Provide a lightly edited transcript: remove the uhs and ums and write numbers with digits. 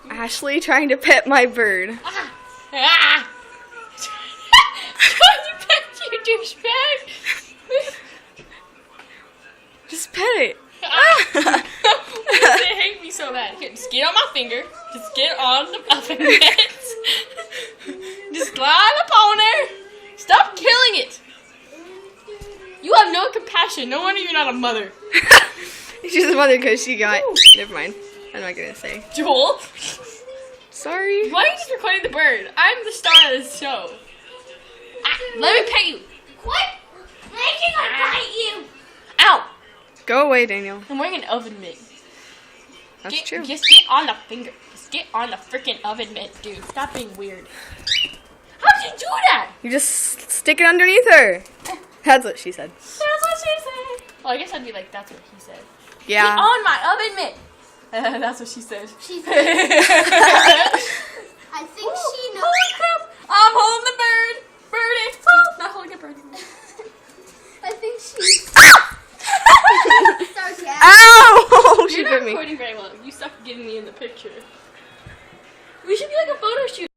Ashley trying to pet my bird. Ah! You pet you douchebag! Just pet it. They hate me so bad. Here, just get on my finger. Just get on the oven mitts. Just glide upon her. Stop killing it. You have no compassion. No wonder you're not a mother. She's a mother because she got. Never mind. I'm not gonna say. Joel? Sorry. Why are you just recording the bird? I'm the star of this show. Ah, let me pet you. What? Making I bite you. Ow. Go away, Daniel. I'm wearing an oven mitt. That's true. Just get on the finger. Just get on the freaking oven mitt, dude. Stop being weird. How did you do that? You just stick it underneath her. That's what she said. That's what she said. Well, I guess I'd be like, that's what he said. Yeah. Get on my oven mitt. That's what she said. She said, I think she knows. Holy crap! I'm holding the bird. Birdie. Oh, not holding a bird. I think she's sarcastic. Ow! She You're bit not me. recording very well. You suck getting me in the picture. We should be like a photo shoot.